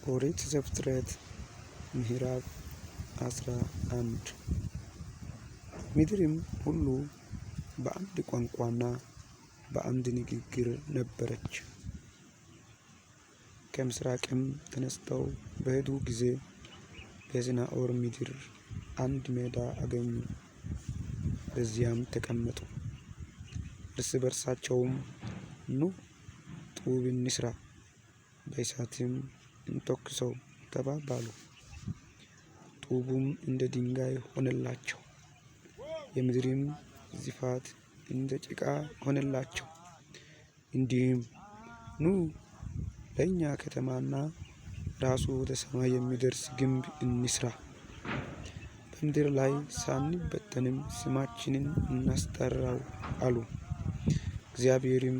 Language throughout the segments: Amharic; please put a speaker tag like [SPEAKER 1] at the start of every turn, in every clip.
[SPEAKER 1] ኦሪት ዘፍጥረት ምዕራፍ 11 ምድርም ሁሉ በአንድ ቋንቋና በአንድ ንግግር ነበረች። ከምስራቅም ተነስተው በሄዱ ጊዜ በሰናዖር ምድር አንድ ሜዳ አገኙ፣ በዚያም ተቀመጡ። እርስ በርሳቸውም ኑ ጡብ እንሥራ፣ በእሳትም እንተኩሰው ተባባሉ። ጡቡም እንደ ድንጋይ ሆነላቸው፣ የምድርም ዝፋት እንደ ጭቃ ሆነላቸው። እንዲህም ኑ ለእኛ ከተማና ራሱ ወደ ሰማይ የሚደርስ ግንብ እንሥራ፣ በምድር ላይ ሳንበተንም ስማችንን እናስጠራው አሉ። እግዚአብሔርም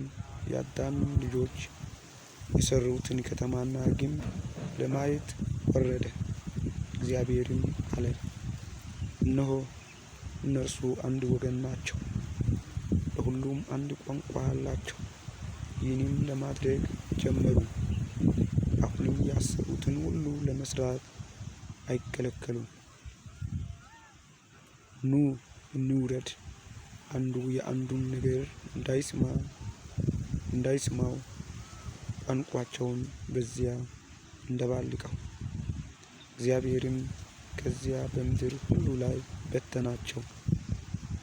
[SPEAKER 1] የአዳምን ልጆች የሠሩትን ከተማና ግንብ ለማየት ወረደ። እግዚአብሔርም አለ፣ እነሆ እነርሱ አንድ ወገን ናቸው፣ ለሁሉም አንድ ቋንቋ አላቸው። ይህንም ለማድረግ ጀመሩ። አሁንም ያሰቡትን ሁሉ ለመስራት አይከለከሉም። ኑ እንውረድ፣ አንዱ የአንዱን ነገር እንዳይሰማው ቋንቋቸውን በዚያ እንደባልቀው። እግዚአብሔርም ከዚያ በምድር ሁሉ ላይ በተናቸው፣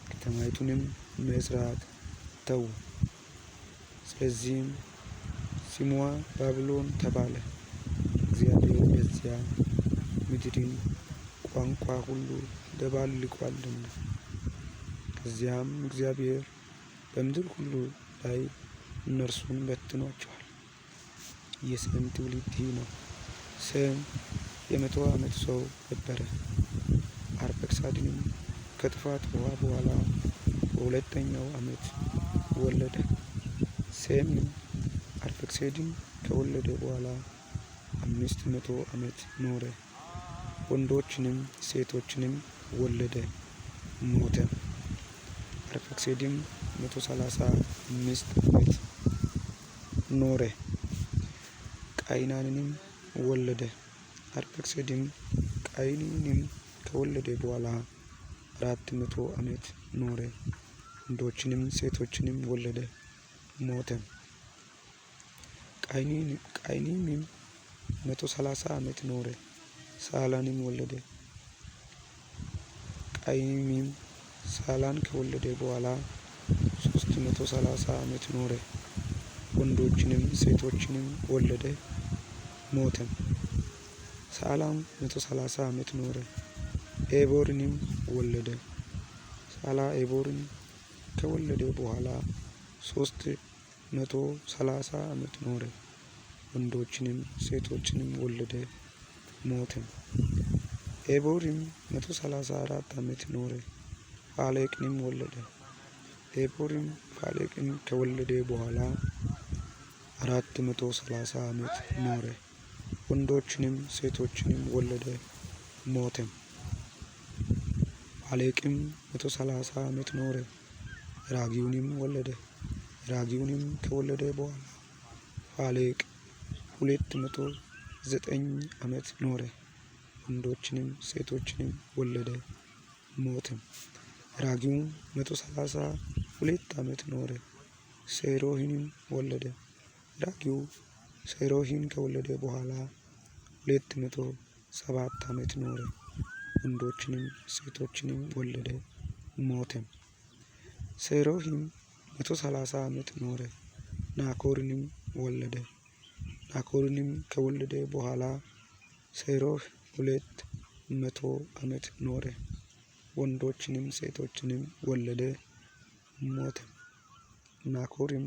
[SPEAKER 1] ከተማይቱንም መሥራት ተዉ። ስለዚህም ስሟ ባቢሎን ተባለ፣ እግዚአብሔር በዚያ ምድርን ቋንቋ ሁሉ ደባልቋልና። ከዚያም እግዚአብሔር በምድር ሁሉ ላይ እነርሱን በትኗቸዋል። የሴም ትውልድ ይህ ነው። ሴም የ100 ዓመት ሰው ነበረ። አርፈክሳድንም ከጥፋት ውኃ በኋላ በሁለተኛው ዓመት ወለደ። ሴምም አርፈክስድን ከወለደ በኋላ 500 ዓመት ኖረ፣ ወንዶችንም ሴቶችንም ወለደ፣ ሞተም። አርፈክስድም 135 ዓመት ኖረ፣ ቃይናንንም ወለደ። አርፈክስድም ቃይንንም ከወለደ በኋላ 400 ዓመት ኖረ፣ ወንዶችንም ሴቶችንም ወለደ፣ ሞተም። ቃይንምም 130 ዓመት ኖረ፣ ሳላንም ወለደ። ቃይንምም ሳላን ከወለደ በኋላ 330 ዓመት ኖረ፣ ወንዶችንም ሴቶችንም ወለደ፣ ሞተም። ሳላም 130 ዓመት ኖረ፣ ኤቦርንም ወለደ። ሳላ ኤቦርን ከወለደ በኋላ 330 ዓመት ኖረ፣ ወንዶችንም ሴቶችንም ወለደ፣ ሞተም። ኤቦርም 134 ዓመት ኖረ፣ ፋሌቅንም ወለደ። ኤቦርም ፋሌቅን ከወለደ በኋላ 430 ዓመት ኖረ፣ ወንዶችንም ሴቶችንም ወለደ፣ ሞተም። ፋሌቅም 130 ዓመት ኖረ፣ ራግውንም ወለደ። ራግውንም ከወለደ በኋላ ፋሌቅ 209 ዓመት ኖረ፣ ወንዶችንም ሴቶችንም ወለደ፣ ሞተም። ራግውም 132 ዓመት ኖረ፣ ሴሮሂንም ወለደ። ራግው ሴሮሂን ከወለደ በኋላ 207 ዓመት ኖረ፣ ወንዶችንም ሴቶችንም ወለደ፣ ሞተም። ሴሮሂም 130 ዓመት ኖረ፣ ናኮርንም ወለደ። ናኮርንም ከወለደ በኋላ ሴሮህ 200 ዓመት ኖረ፣ ወንዶችንም ሴቶችንም ወለደ፣ ሞተም። ናኮርም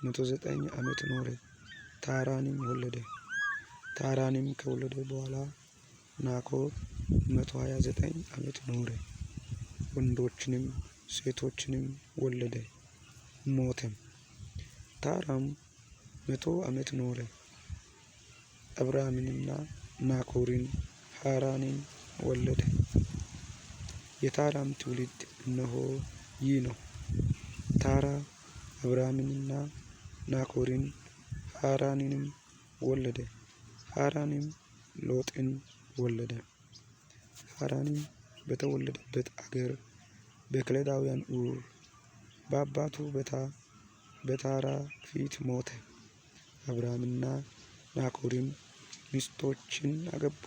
[SPEAKER 1] 109 ዓመት ኖረ፣ ታራንም ወለደ። ታራንም ከወለደ በኋላ ናኮር 129 ዓመት ኖረ፣ ወንዶችንም ሴቶችንም ወለደ፣ ሞተም። ታራም 100 ዓመት ኖረ፣ አብራምንና ናኮርን ሐራንን ወለደ። የታራም ትውልድ እነሆ ይህ ነው። ታራ አብራምንና ናኮርን ሐራንንም ወለደ። ሐራንም ሎጥን ወለደ። ሐራንም በተወለደበት አገር በከለዳውያን ኡር በአባቱ በታራ ፊት ሞተ። አብርሃምና ናኮርም ሚስቶችን አገቡ።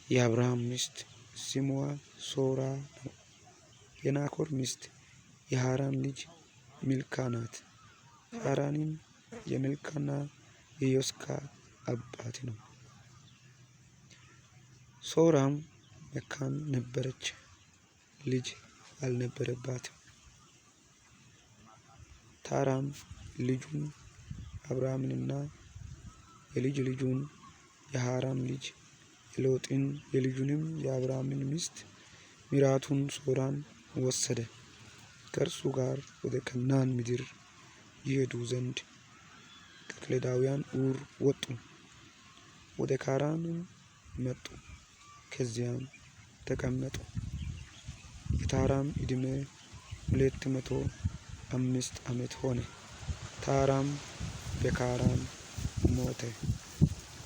[SPEAKER 1] የአብርሃም ሚስት ስሟ ሶራ ነው። የናኮር ሚስት የሐራን ልጅ ሚልካ ናት። ሐራንም የሚልካና የዮስካ አባት ነው። ሶራም መካን ነበረች፣ ልጅ አልነበረባትም። ታራም ልጁን አብርሃምንና የልጅ ልጁን የሐራን ልጅ የሎጥን የልጁንም የአብርሃምን ሚስት ሚራቱን ሶራን ወሰደ። ከእርሱ ጋር ወደ ከነዓን ምድር ይሄዱ ዘንድ ከከለዳውያን ኡር ወጡ። ወደ ካራንም መጡ፣ ከዚያም ተቀመጡ። የታራም ዕድሜ 205 ዓመት ሆነ። ታራም በካራን ሞተ።